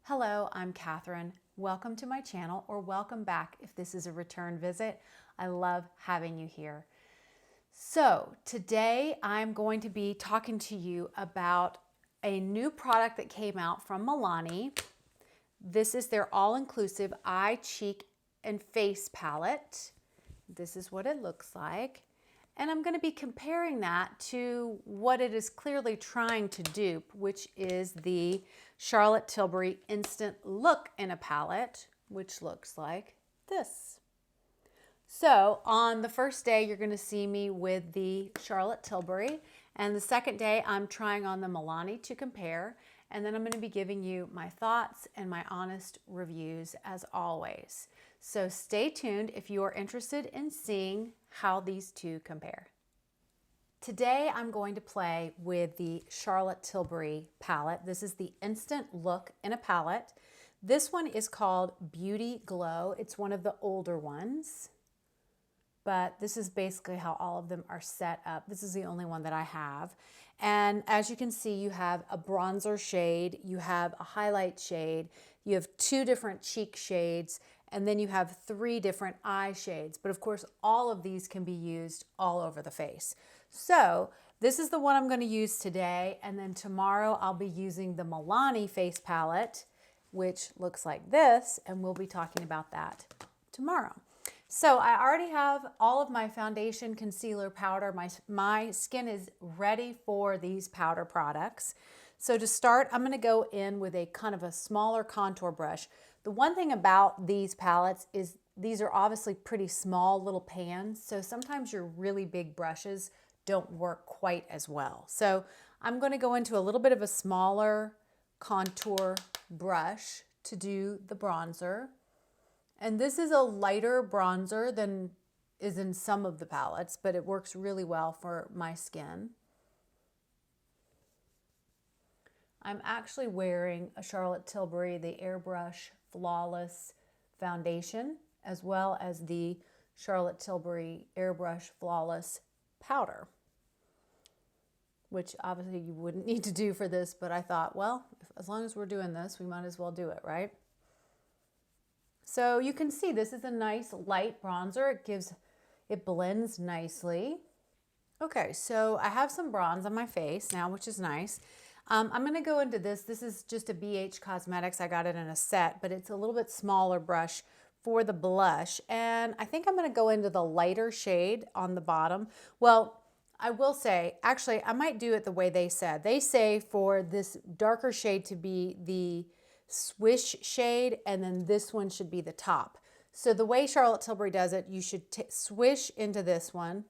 Hello, I'm Catherine. Welcome to my channel, or welcome back if this is a return visit. I love having you here. So today I'm going to be talking to you about a new product that came out from Milani. This is their all-inclusive eye, cheek, and face palette. This is what it looks like. And I'm going to be comparing that to what it is clearly trying to dupe, which is the Charlotte Tilbury Instant Look in a palette, which looks like this. So on the first day, you're going to see me with the Charlotte Tilbury, and the second day I'm trying on the Milani to compare, and then I'm going to be giving you my thoughts and my honest reviews as always. So stay tuned if you are interested in seeing how these two compare. Today I'm going to play with the Charlotte Tilbury palette. This is the Instant Look in a palette. This one is called Beauty Glow. It's one of the older ones, but this is basically how all of them are set up. This is the only one that I have. And as you can see, you have a bronzer shade, you have a highlight shade, you have two different cheek shades, and then you have three different eye shades. But of course, all of these can be used all over the face. So this is the one I'm going to use today, and then tomorrow I'll be using the Milani face palette, which looks like this, and we'll be talking about that tomorrow. So I already have all of my foundation, concealer, powder. My skin is ready for these powder products. So to start, I'm going to go in with a kind of a smaller contour brush. The one thing about these palettes is these are obviously pretty small little pans, so sometimes your really big brushes don't work quite as well. So I'm going to go into a little bit of a smaller contour brush to do the bronzer. And this is a lighter bronzer than is in some of the palettes, but it works really well for my skin. I'm actually wearing a Charlotte Tilbury, the Airbrush Flawless Foundation, as well as the Charlotte Tilbury Airbrush Flawless Powder, which obviously you wouldn't need to do for this, but I thought, well, as long as we're doing this, we might as well do it, right? So you can see this is a nice light bronzer. It blends nicely. Okay, so I have some bronze on my face now, which is nice. I'm going to go into this. This is just a BH Cosmetics. I got it in a set, but it's a little bit smaller brush for the blush. And I think I'm going to go into the lighter shade on the bottom. Well, I will say, actually, I might do it the way they said. They say for this darker shade to be the swish shade, and then this one should be the top. So the way Charlotte Tilbury does it, you should swish into this one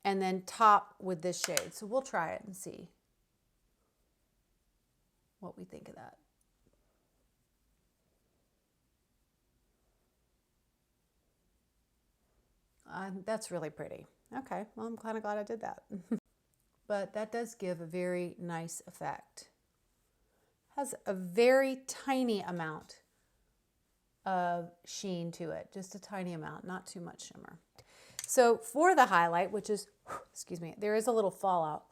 and then top with this shade. So we'll try it and see what we think of that. That's really pretty. Okay, well, I'm kind of glad I did that. But that does give a very nice effect. Has a very tiny amount of sheen to it, just a tiny amount, not too much shimmer. So for the highlight, which is, excuse me, there is a little fallout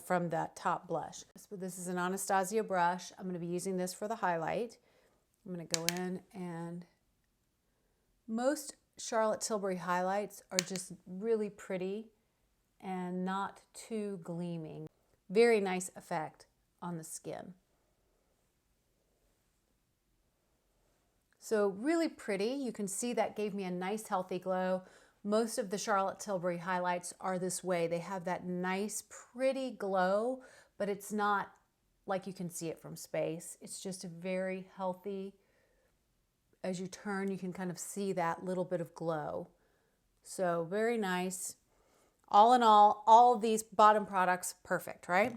from that top blush. So this is an Anastasia brush. I'm going to be using this for the highlight. I'm going to go in, and most Charlotte Tilbury highlights are just really pretty and not too gleaming. Very nice effect on the skin. So really pretty. You can see that gave me a nice healthy glow. Most of the Charlotte Tilbury highlights are this way. They have that nice pretty glow, but it's not like you can see it from space. It's just a very healthy, as you turn, you can kind of see that little bit of glow. So very nice. All in all of these bottom products, perfect, right?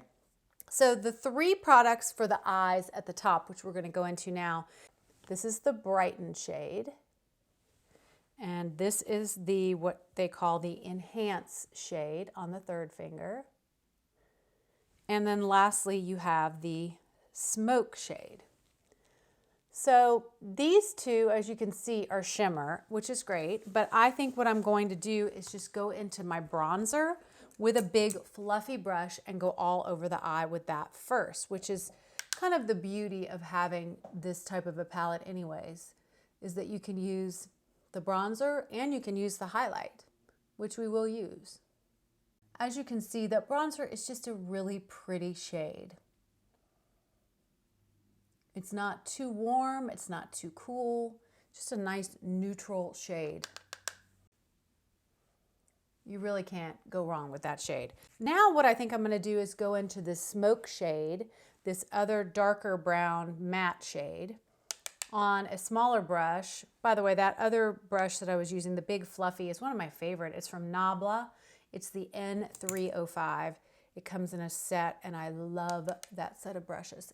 So the three products for the eyes at the top, which we're going to go into now, this is the Brighten shade. And this is the, what they call the Enhance shade on the third finger. And then lastly, you have the Smoke shade. So these two, as you can see, are shimmer, which is great. But I think what I'm going to do is just go into my bronzer with a big fluffy brush and go all over the eye with that first, which is kind of the beauty of having this type of a palette anyways, is that you can use the bronzer and you can use the highlight, which we will use. As you can see, that bronzer is just a really pretty shade. It's not too warm, it's not too cool, just a nice neutral shade. You really can't go wrong with that shade. Now what I think I'm gonna do is go into this smoke shade, this other darker brown matte shade, on a smaller brush. By the way, that other brush that I was using, the big fluffy, is one of my favorite. It's from Nabla. It's the N305. It comes in a set, and I love that set of brushes.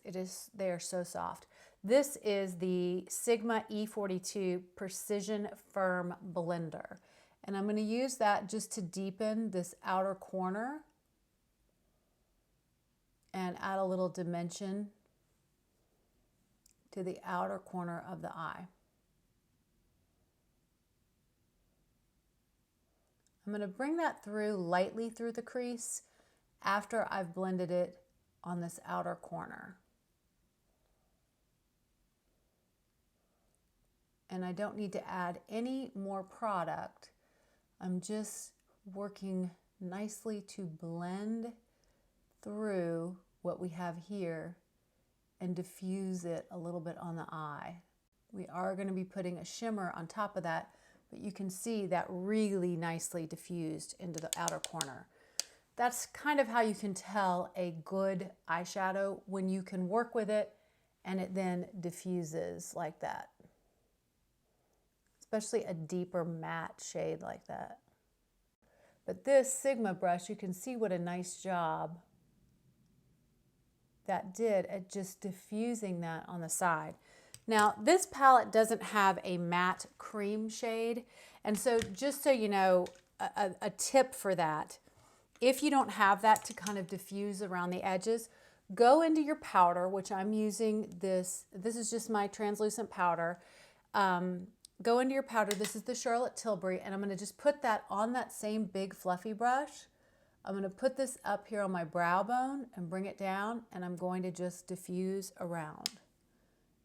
They are so soft. This is the Sigma E42 Precision Firm Blender. And I'm gonna use that just to deepen this outer corner and add a little dimension to the outer corner of the eye. I'm gonna bring that through lightly through the crease after I've blended it on this outer corner. And I don't need to add any more product. I'm just working nicely to blend through what we have here and diffuse it a little bit on the eye. We are going to be putting a shimmer on top of that, but you can see that really nicely diffused into the outer corner. That's kind of how you can tell a good eyeshadow, when you can work with it and it then diffuses like that. Especially a deeper matte shade like that. But this Sigma brush, you can see what a nice job that did at just diffusing that on the side. Now, this palette doesn't have a matte cream shade, and so just so you know, a tip for that, if you don't have that to kind of diffuse around the edges, go into your powder, which I'm using this is just my translucent powder. Go into your powder, this is the Charlotte Tilbury, and I'm gonna just put that on that same big fluffy brush. I'm gonna put this up here on my brow bone and bring it down, and I'm going to just diffuse around.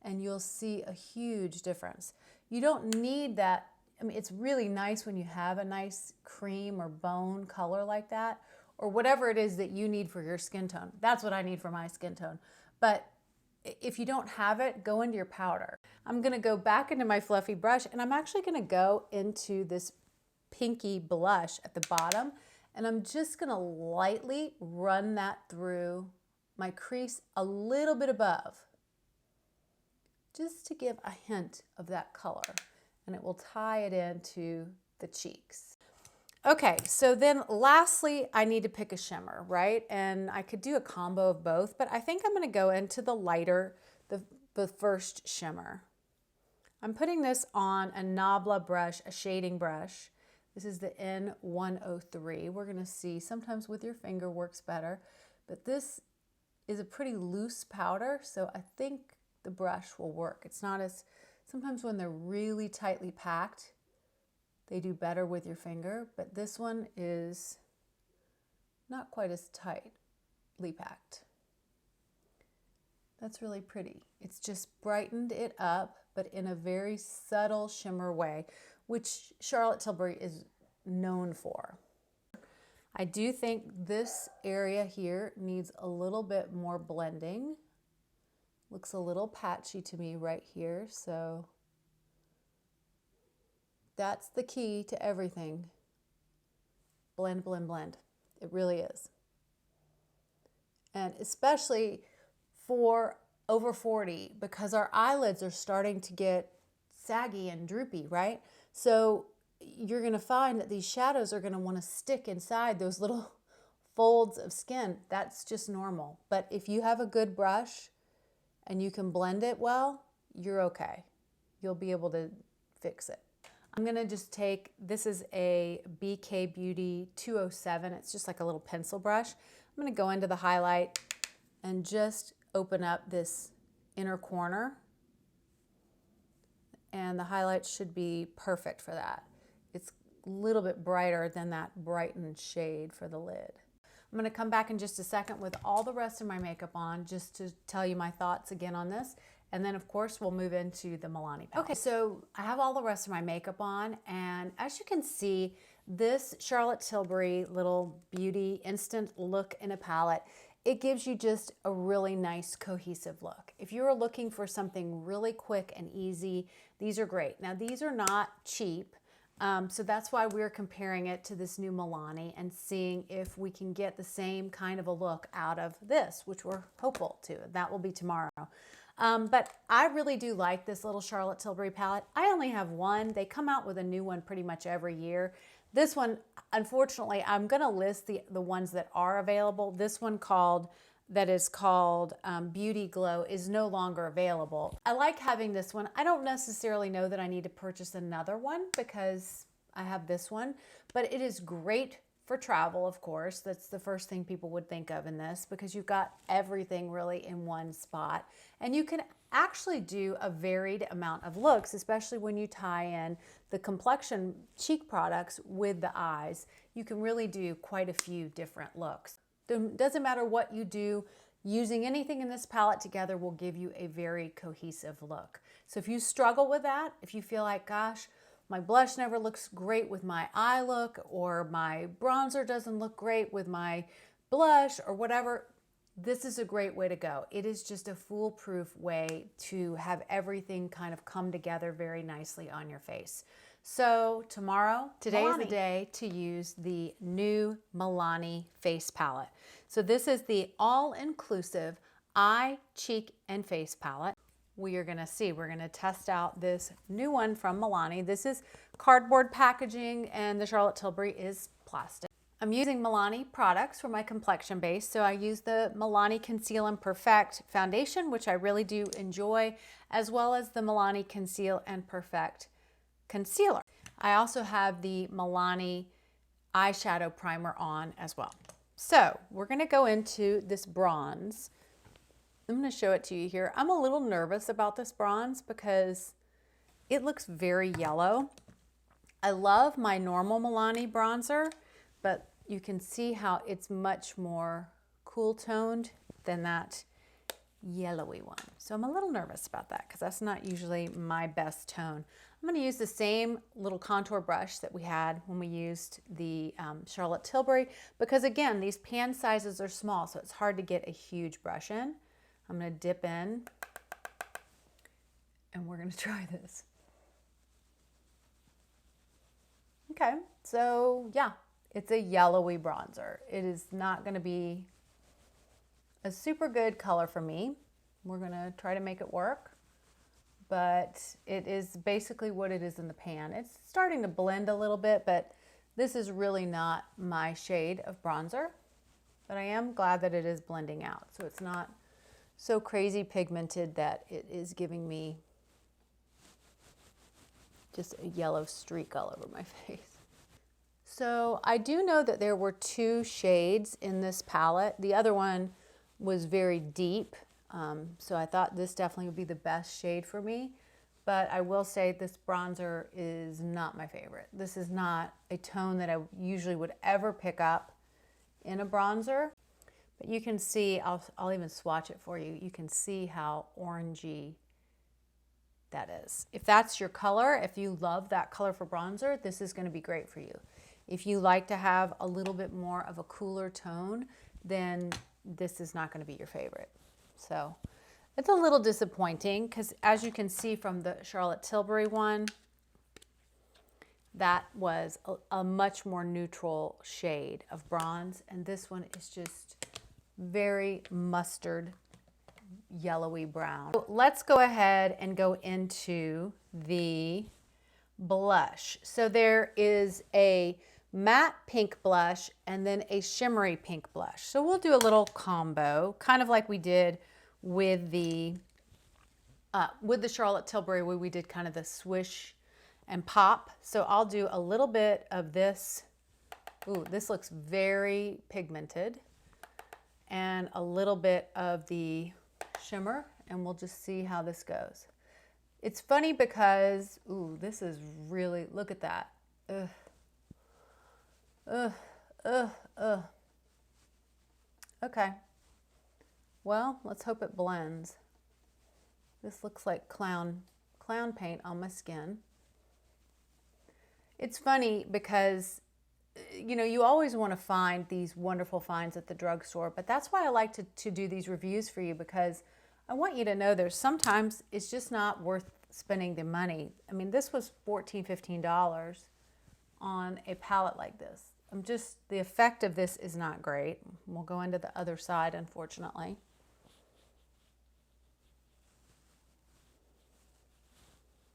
And you'll see a huge difference. You don't need that. I mean, it's really nice when you have a nice cream or bone color like that, or whatever it is that you need for your skin tone. That's what I need for my skin tone. But if you don't have it, go into your powder. I'm gonna go back into my fluffy brush, and I'm actually gonna go into this pinky blush at the bottom, and I'm just gonna lightly run that through my crease a little bit above, just to give a hint of that color, and it will tie it into the cheeks. Okay, so then lastly, I need to pick a shimmer, right? And I could do a combo of both, but I think I'm gonna go into the lighter, the first shimmer. I'm putting this on a Nabla brush, a shading brush. This is the N103. We're gonna see, sometimes with your finger works better, but this is a pretty loose powder, so I think the brush will work. It's not as, sometimes when they're really tightly packed, they do better with your finger, but this one is not quite as tightly packed. That's really pretty. It's just brightened it up, but in a very subtle shimmer way, which Charlotte Tilbury is known for. I do think this area here needs a little bit more blending. Looks a little patchy to me right here, so that's the key to everything. Blend, blend, blend. It really is. And especially for over 40, because our eyelids are starting to get saggy and droopy, right? So you're gonna find that these shadows are gonna wanna stick inside those little folds of skin. That's just normal. But if you have a good brush and you can blend it well, you're okay. You'll be able to fix it. I'm gonna just take, this is a BK Beauty 207. It's just like a little pencil brush. I'm gonna go into the highlight and just open up this inner corner. And the highlight should be perfect for that. It's a little bit brighter than that brightened shade for the lid. I'm I'm gonna come back in just a second with all the rest of my makeup on just to tell you my thoughts again on this. And then of course we'll move into the Milani palette. Okay, so I have all the rest of my makeup on, and as you can see, this Charlotte Tilbury little beauty instant look in a palette, it gives you just a really nice cohesive look. If you're looking for something really quick and easy, these are great. Now these are not cheap, so that's why we're comparing it to this new Milani and seeing if we can get the same kind of a look out of this, which we're hopeful to. That will be tomorrow. But I really do like this little Charlotte Tilbury palette. I only have one. They come out with a new one pretty much every year. This one, unfortunately, I'm going to list the ones that are available. This one that is called Beauty Glow is no longer available. I like having this one. I don't necessarily know that I need to purchase another one because I have this one, but it is great for travel, of course. That's the first thing people would think of in this, because you've got everything really in one spot. And you can actually do a varied amount of looks, especially when you tie in the complexion cheek products with the eyes. You can really do quite a few different looks. It doesn't matter what you do, using anything in this palette together will give you a very cohesive look. So if you struggle with that, if you feel like, gosh, my blush never looks great with my eye look, or my bronzer doesn't look great with my blush, or whatever, this is a great way to go. It is just a foolproof way to have everything kind of come together very nicely on your face. So today is the day to use the new Milani face palette. So this is the all-inclusive eye, cheek, and face palette. We're gonna test out this new one from Milani. This is cardboard packaging, and the Charlotte Tilbury is plastic. I'm using Milani products for my complexion base. So I use the Milani Conceal and Perfect foundation, which I really do enjoy, as well as the Milani Conceal and Perfect concealer. I also have the Milani eyeshadow primer on as well. So we're gonna go into this bronze. I'm going to show it to you here. I'm a little nervous about this bronze because it looks very yellow. I love my normal Milani bronzer, but you can see how it's much more cool toned than that yellowy one. So I'm a little nervous about that because that's not usually my best tone. I'm going to use the same little contour brush that we had when we used the Charlotte Tilbury, because again, these pan sizes are small, so it's hard to get a huge brush in. I'm going to dip in, and we're going to try this. Okay, so yeah, it's a yellowy bronzer. It is not going to be a super good color for me. We're going to try to make it work, but it is basically what it is in the pan. It's starting to blend a little bit, but this is really not my shade of bronzer, but I am glad that it is blending out. So it's not so crazy pigmented that it is giving me just a yellow streak all over my face. So I do know that there were 2 shades in this palette. The other one was very deep, so I thought this definitely would be the best shade for me. But I will say this bronzer is not my favorite. This is not a tone that I usually would ever pick up in a bronzer. But you can see, I'll even swatch it for you. You can see how orangey that is. If that's your color, if you love that color for bronzer, this is going to be great for you. If you like to have a little bit more of a cooler tone, then this is not going to be your favorite. So it's a little disappointing because, as you can see from the Charlotte Tilbury one, that was a much more neutral shade of bronze, and this one is just very mustard yellowy brown. So let's go ahead and go into the blush. So there is a matte pink blush and then a shimmery pink blush. So we'll do a little combo, kind of like we did with the Charlotte Tilbury, where we did kind of the swish and pop. So I'll do a little bit of this. Ooh, this looks very pigmented. And a little bit of the shimmer, and we'll just see how this goes. It's funny because, ooh, this is really, look at that. Ugh. Ugh, ugh, ugh. Okay. Well, let's hope it blends. This looks like clown paint on my skin. It's funny because, you know, you always want to find these wonderful finds at the drugstore, but that's why I like to do these reviews for you, because I want you to know there's sometimes it's just not worth spending the money. I mean, this was $14, $15 on a palette like this. The effect of this is not great. We'll go into the other side, unfortunately.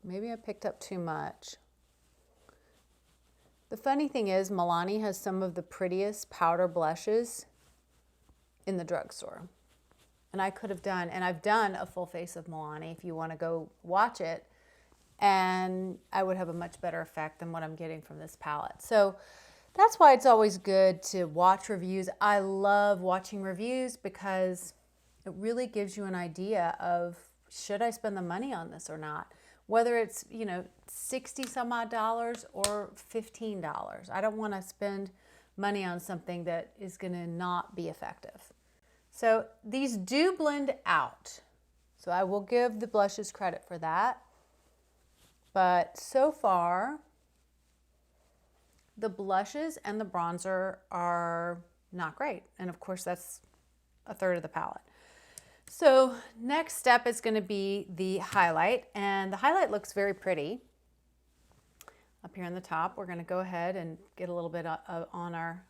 Maybe I picked up too much. The funny thing is, Milani has some of the prettiest powder blushes in the drugstore. And I could have done, and I've done a full face of Milani if you want to go watch it, and I would have a much better effect than what I'm getting from this palette. So that's why it's always good to watch reviews. I love watching reviews because it really gives you an idea of, should I spend the money on this or not? Whether it's, you know, 60 some odd dollars or $15. I don't want to spend money on something that is going to not be effective. So these do blend out. So I will give the blushes credit for that. But so far, the blushes and the bronzer are not great. And of course, that's a third of the palette. So next step is going to be the highlight, and the highlight looks very pretty. Up here on the top, we're going to go ahead and get a little bit on our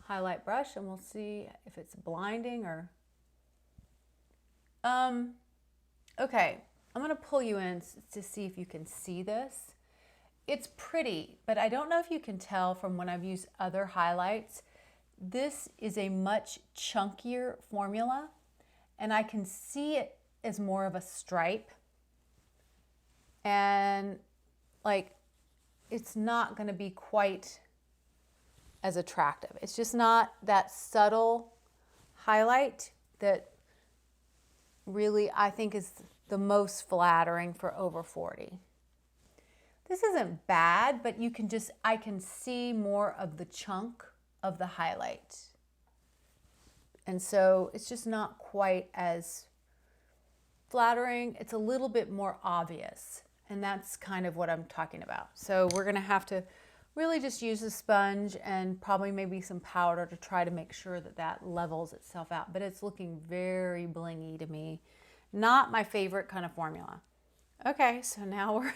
highlight brush, and we'll see if it's blinding or... Okay, I'm going to pull you in to see if you can see this. It's pretty, but I don't know if you can tell from when I've used other highlights. This is a much chunkier formula, and I can see it as more of a stripe. And like, it's not going to be quite as attractive. It's just not that subtle highlight that really I think is the most flattering for over 40. This isn't bad, but I can see more of the chunk of the highlight. And so it's just not quite as flattering. It's a little bit more obvious. And that's kind of what I'm talking about. So we're going to have to really just use a sponge and probably maybe some powder to try to make sure that that levels itself out. But it's looking very blingy to me. Not my favorite kind of formula. Okay, so now we're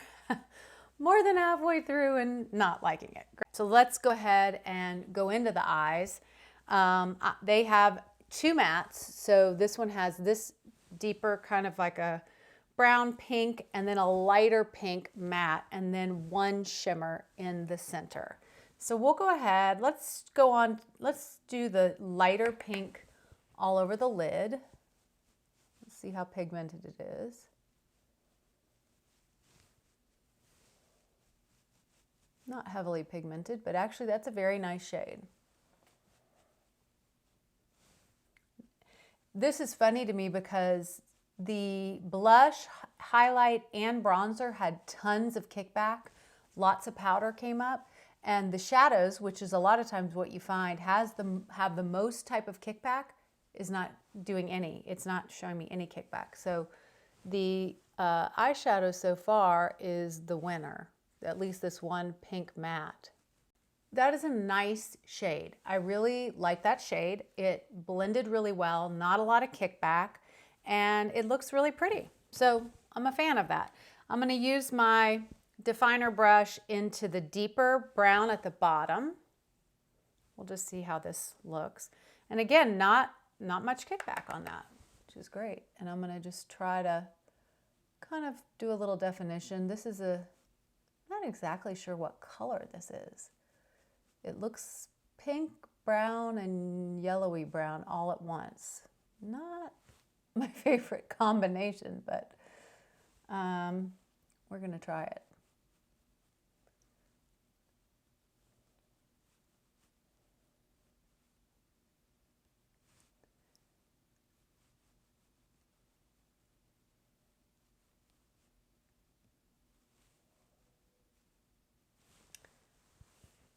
more than halfway through and not liking it. So let's go ahead and go into the eyes. They have two mattes. So this one has this deeper kind of like a brown pink and then a lighter pink matte and then one shimmer in the center. So we'll go ahead, let's do the lighter pink all over the lid. Let's see how pigmented it is. Not heavily pigmented, but actually that's a very nice shade. This is funny to me because the blush, highlight, and bronzer had tons of kickback. Lots of powder came up. And the shadows, which is a lot of times what you find, have the most type of kickback, is not doing any. It's not showing me any kickback. So the eyeshadow so far is the winner, at least this one pink matte. That is a nice shade. I really like that shade. It blended really well, not a lot of kickback, and it looks really pretty. So I'm a fan of that. I'm going to use my definer brush into the deeper brown at the bottom. We'll just see how this looks. And again, not much kickback on that, which is great. And I'm going to just try to kind of do a little definition. This is not exactly sure what color this is. It looks pink, brown, and yellowy brown all at once. Not my favorite combination, but we're going to try it.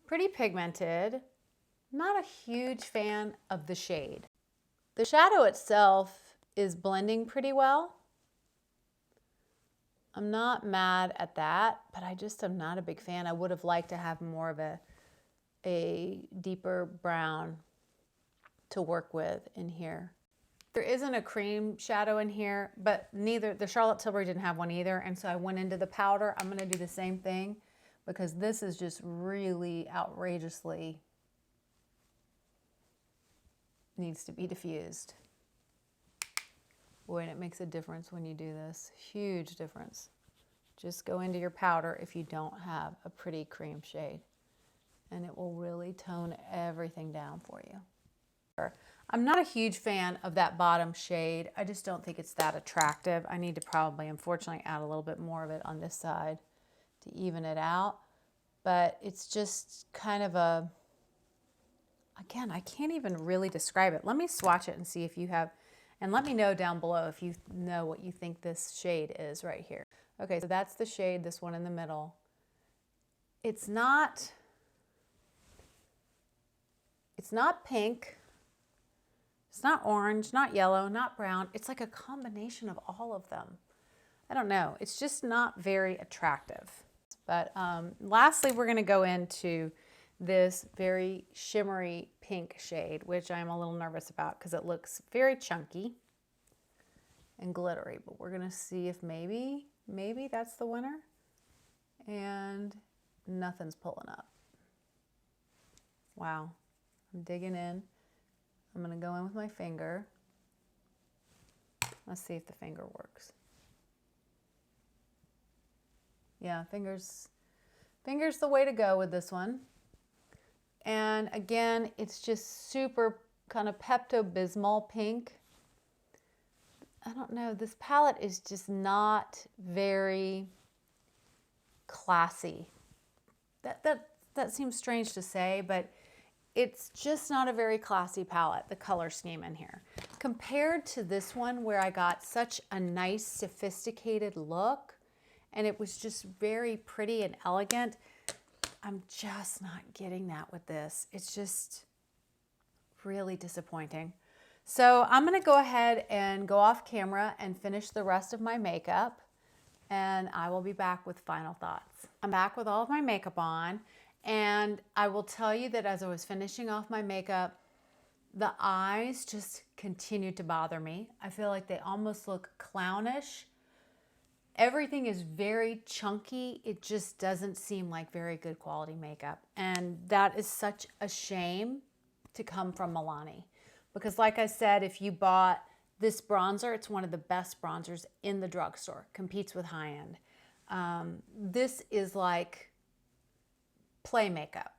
Pretty pigmented. Not a huge fan of the shade. The shadow itself is blending pretty well. I'm not mad at that, but I just am not a big fan. I would have liked to have more of a deeper brown to work with in here. There isn't a cream shadow in here, but the Charlotte Tilbury didn't have one either, and so I went into the powder. I'm gonna do the same thing because this is just really outrageously needs to be diffused. Boy, and it makes a difference when you do this. Huge difference. Just go into your powder if you don't have a pretty cream shade, and it will really tone everything down for you. I'm not a huge fan of that bottom shade. I just don't think it's that attractive. I need to probably, unfortunately, add a little bit more of it on this side to even it out. But it's just kind of a, again, I can't even really describe it. Let me swatch it and see if you have, and let me know down below if you know what you think this shade is right here. Okay, so that's the shade, this one in the middle. It's not pink. It's not orange, not yellow, not brown. It's like a combination of all of them. I don't know. It's just not very attractive. But lastly, we're going to go into this very shimmery pink shade, which I'm a little nervous about because it looks very chunky and glittery. But we're going to see if maybe that's the winner. And nothing's pulling up. Wow. I'm digging in. I'm going to go in with my finger. Let's see if the finger works. Yeah, finger's the way to go with this one. And again, it's just super kind of Pepto-Bismol pink. I don't know, this palette is just not very classy. That seems strange to say, but it's just not a very classy palette, the color scheme in here. Compared to this one where I got such a nice sophisticated look and it was just very pretty and elegant, I'm just not getting that with this. It's just really disappointing. So I'm gonna go ahead and go off camera and finish the rest of my makeup, and I will be back with final thoughts. I'm back with all of my makeup on. And I will tell you that as I was finishing off my makeup, the eyes just continued to bother me. I feel like they almost look clownish. Everything is very chunky. It just doesn't seem like very good quality makeup. And that is such a shame to come from Milani. Because like I said, if you bought this bronzer, it's one of the best bronzers in the drugstore. Competes with high-end. This is like play makeup.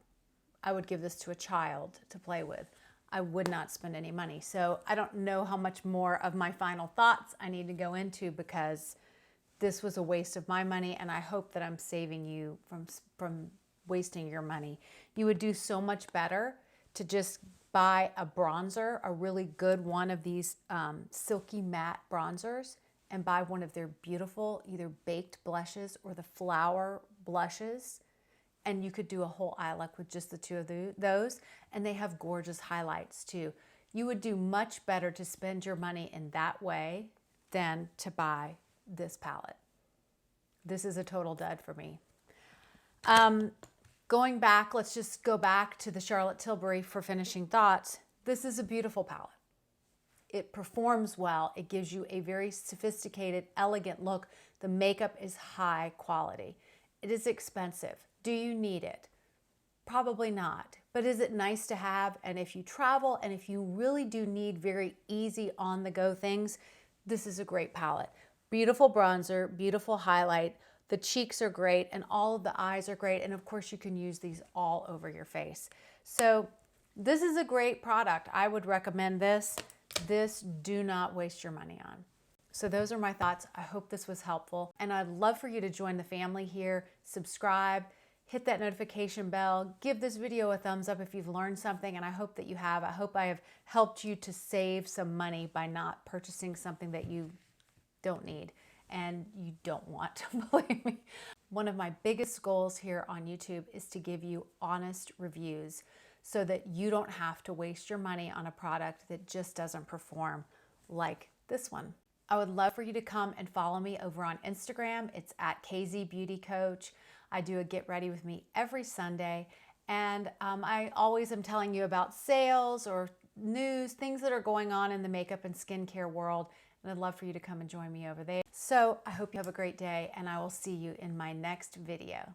I would give this to a child to play with. I would not spend any money. So I don't know how much more of my final thoughts I need to go into because this was a waste of my money, and I hope that I'm saving you from wasting your money. You would do so much better to just buy a bronzer, a really good one of these silky matte bronzers, and buy one of their beautiful either baked blushes or the flower blushes. And you could do a whole eye look with just the two of those. And they have gorgeous highlights too. You would do much better to spend your money in that way than to buy this palette. This is a total dud for me. Going back, let's just go back to the Charlotte Tilbury for finishing thoughts. This is a beautiful palette. It performs well. It gives you a very sophisticated, elegant look. The makeup is high quality. It is expensive. Do you need it? Probably not. But is it nice to have? And if you travel and if you really do need very easy on-the-go things, this is a great palette. Beautiful bronzer, beautiful highlight. The cheeks are great and all of the eyes are great. And of course you can use these all over your face. So this is a great product. I would recommend this. This do not waste your money on. So those are my thoughts. I hope this was helpful. And I'd love for you to join the family here, subscribe, hit that notification bell, give this video a thumbs up if you've learned something, and I hope that you have. I hope I have helped you to save some money by not purchasing something that you don't need and you don't want to, believe me. One of my biggest goals here on YouTube is to give you honest reviews. so that you don't have to waste your money on a product that just doesn't perform like this one. I would love for you to come and follow me over on Instagram. It's at KZ Beauty Coach. I do a Get Ready With Me every Sunday. And I always am telling you about sales or news, things that are going on in the makeup and skincare world. And I'd love for you to come and join me over there. So I hope you have a great day, and I will see you in my next video.